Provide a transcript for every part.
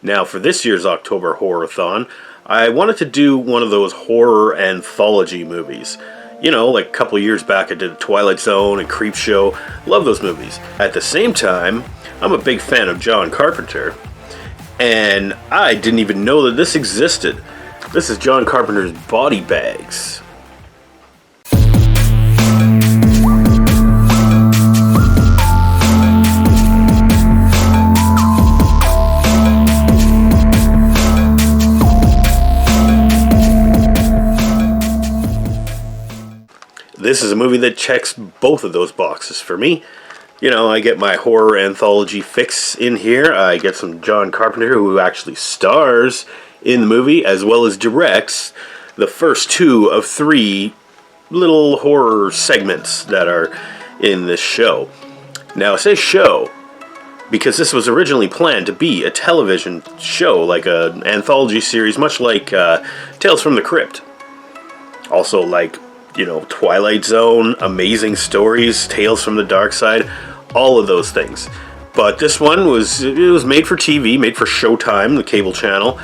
Now, for this year's October Horror-thon, I wanted to do one of those horror anthology movies. You know, like a couple of years back I did Twilight Zone and Creepshow. Love those movies. At the same time, I'm a big fan of John Carpenter, and I didn't even know that this existed. This is John Carpenter's Body Bags. This is a movie that checks both of those boxes for me. You know, I get my horror anthology fix in here. I get some John Carpenter, who actually stars in the movie, as well as directs the first 2 of 3 little horror segments that are in this show. Now, I say show because this was originally planned to be a television show, like an anthology series, much like Tales from the Crypt. Also, like, you know, Twilight Zone, Amazing Stories, Tales from the Dark Side, all of those things. But this one was made for TV, made for Showtime, the cable channel.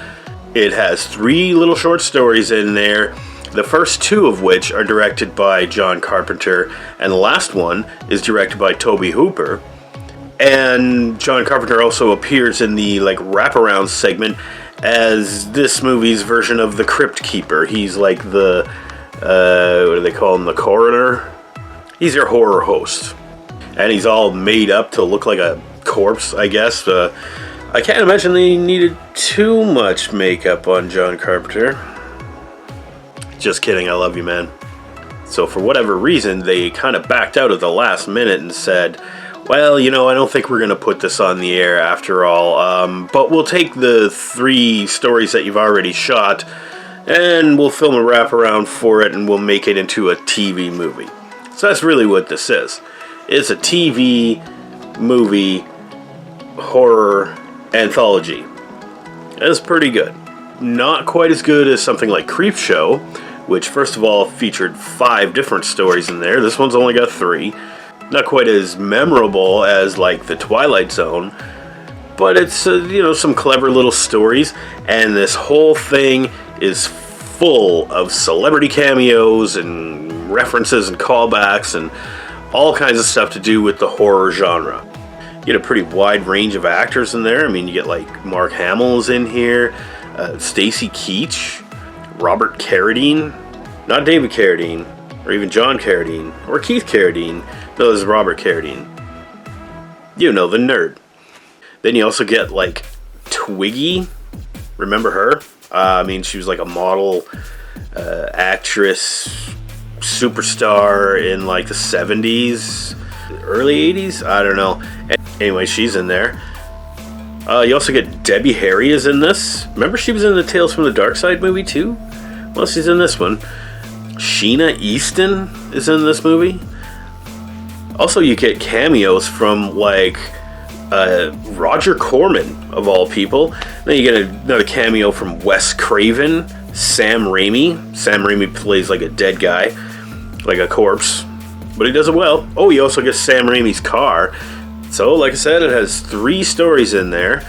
It has 3 little short stories in there, the first 2 of which are directed by John Carpenter, and the last one is directed by Tobe Hooper. And John Carpenter also appears in the wraparound segment as this movie's version of the Crypt Keeper. He's like the what do they call him? The coroner? He's your horror host. And he's all made up to look like a corpse, I guess. I can't imagine they needed too much makeup on John Carpenter. Just kidding, I love you, man. So for whatever reason, they kind of backed out at the last minute and said, well, you know, I don't think we're going to put this on the air after all. But we'll take the 3 stories that you've already shot, and we'll film a wraparound for it, and we'll make it into a TV movie. So that's really what this is. It's a TV movie horror anthology. It's pretty good. Not quite as good as something like Creepshow, which first of all featured 5 different stories in there. This one's only got 3. Not quite as memorable as like the Twilight Zone, but it's you know, some clever little stories, and this whole thing is full of celebrity cameos and references and callbacks and all kinds of stuff to do with the horror genre. You get a pretty wide range of actors in there. I mean, you get like Mark Hamill's in here, Stacy Keach, Robert Carradine, not David Carradine, or even John Carradine, or Keith Carradine. No, this is Robert Carradine. You know, the nerd. Then you also get like Twiggy. Remember her? I mean, she was like a model, actress, superstar in like the 70s, early 80s? I don't know. Anyway, she's in there. You also get Debbie Harry is in this. Remember she was in the Tales from the Dark Side movie too? Well, she's in this one. Sheena Easton is in this movie. Also, you get cameos from like Roger Corman, of all people. Then you get another cameo from Wes Craven, Sam Raimi. Sam Raimi plays like a dead guy, like a corpse, but he does it well. Oh, you also get Sam Raimi's car. So, like I said, it has 3 stories in there.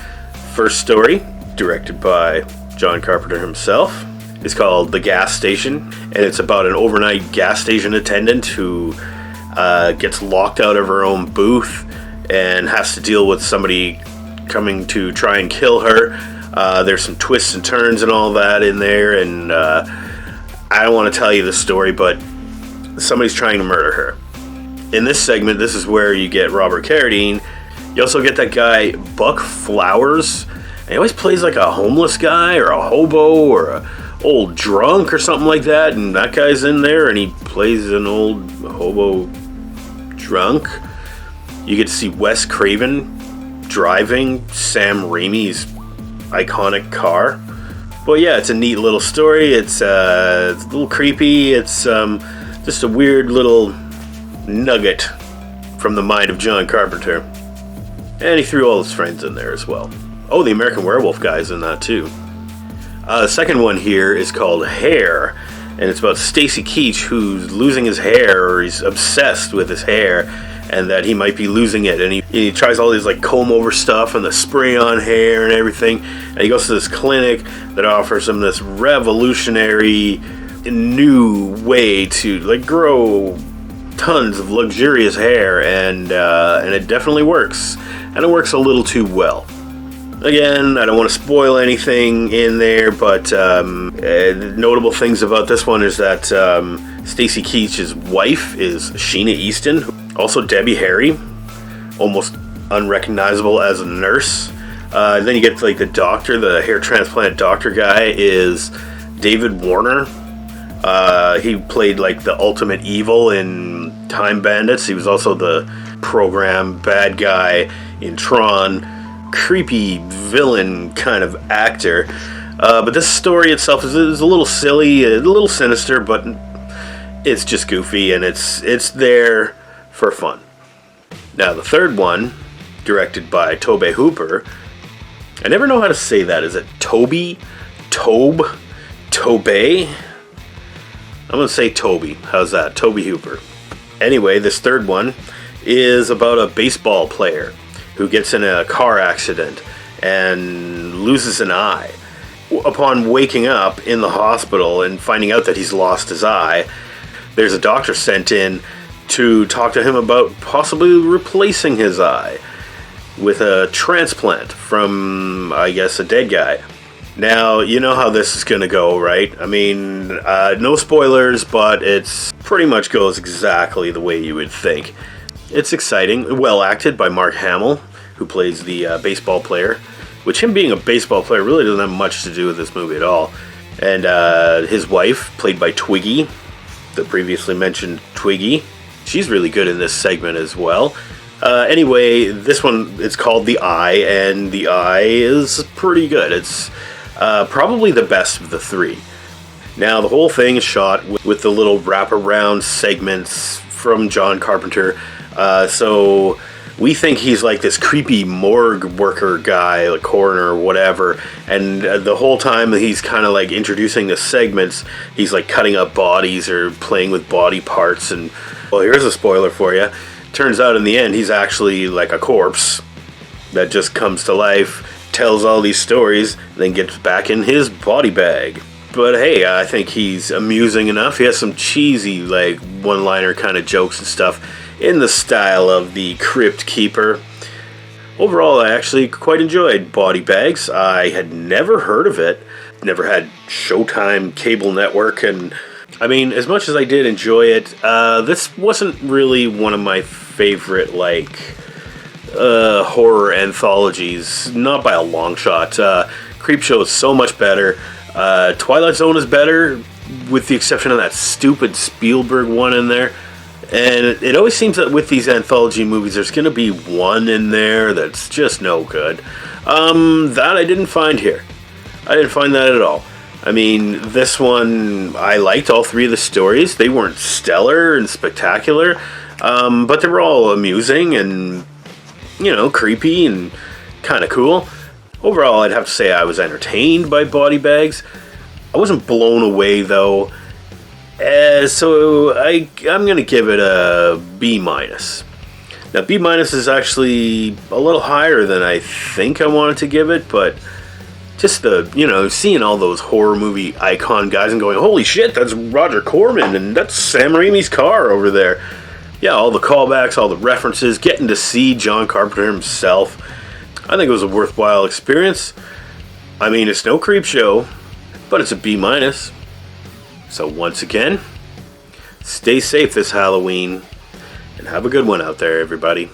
First story, directed by John Carpenter himself, is called The Gas Station, and it's about an overnight gas station attendant who gets locked out of her own booth and has to deal with somebody coming to try and kill her. There's some twists and turns and all that in there, and I don't want to tell you the story, but somebody's trying to murder her. In this segment, this is where you get Robert Carradine. You also get that guy, Buck Flowers. And he always plays like a homeless guy or a hobo or a old drunk or something like that. And that guy's in there and he plays an old hobo drunk. You get to see Wes Craven driving Sam Raimi's iconic car. But yeah, it's a neat little story. It's a little creepy. It's just a weird little nugget from the mind of John Carpenter. And he threw all his friends in there as well. Oh, the American Werewolf guy's in that too. The second one here is called Hair, and it's about Stacy Keach, who's losing his hair, or he's obsessed with his hair, and that he might be losing it, and he tries all these like comb over stuff and the spray on hair and everything, and he goes to this clinic that offers him this revolutionary new way to like grow tons of luxurious hair, and it definitely works, and it works a little too well. Again, I don't want to spoil anything in there, but notable things about this one is that Stacy Keach's wife is Sheena Easton, also Debbie Harry, almost unrecognizable as a nurse. Then you get like the doctor, the hair transplant doctor guy is David Warner. He played like the ultimate evil in Time Bandits. He was also the program bad guy in Tron. Creepy villain kind of actor. But this story itself is a little silly, a little sinister, but it's just goofy, and it's there for fun. Now the third one, directed by Tobe Hooper. I never know how to say that. Is it Tobe? Tobe? I'm going to say Toby. How's that? Tobe Hooper. Anyway, this third one is about a baseball player who gets in a car accident and loses an eye. Upon waking up in the hospital and finding out that he's lost his eye, there's a doctor sent in to talk to him about possibly replacing his eye with a transplant from, I guess, a dead guy. Now, you know how this is going to go, right? I mean, no spoilers, but it's pretty much goes exactly the way you would think. It's exciting, well acted by Mark Hamill, who plays the baseball player, which him being a baseball player really doesn't have much to do with this movie at all. And his wife, played by Twiggy, the previously mentioned Twiggy, she's really good in this segment as well. Anyway, this one, it's called The Eye, and The Eye is pretty good. It's probably the best of the three. Now, the whole thing is shot with the little wraparound segments from John Carpenter. So we think he's like this creepy morgue worker guy, like coroner or whatever, and the whole time he's kind of like introducing the segments, he's like cutting up bodies or playing with body parts. And well, here's a spoiler for you. Turns out in the end he's actually like a corpse that just comes to life, tells all these stories, then gets back in his body bag. But hey, I think he's amusing enough. He has some cheesy like one-liner kind of jokes and stuff in the style of the Crypt Keeper. Overall, I actually quite enjoyed Body Bags. I had never heard of it, never had Showtime cable network, and I mean, as much as I did enjoy it, this wasn't really one of my favorite like horror anthologies, not by a long shot. Creepshow is so much better. Twilight Zone is better, with the exception of that stupid Spielberg one in there. And it always seems that with these anthology movies, there's going to be one in there that's just no good. That I didn't find here. I didn't find that at all. I mean, this one, I liked all three of the stories. They weren't stellar and spectacular, but they were all amusing and, you know, creepy and kind of cool. Overall, I'd have to say I was entertained by Body Bags. I wasn't blown away, though. So I'm going to give it a B-. Now, B- is actually a little higher than I think I wanted to give it, but just seeing all those horror movie icon guys and going, holy shit, that's Roger Corman, and that's Sam Raimi's car over there. Yeah, all the callbacks, all the references, getting to see John Carpenter himself. I think it was a worthwhile experience. I mean, it's no Creepshow, but it's a B-. So once again, stay safe this Halloween, and have a good one out there, everybody.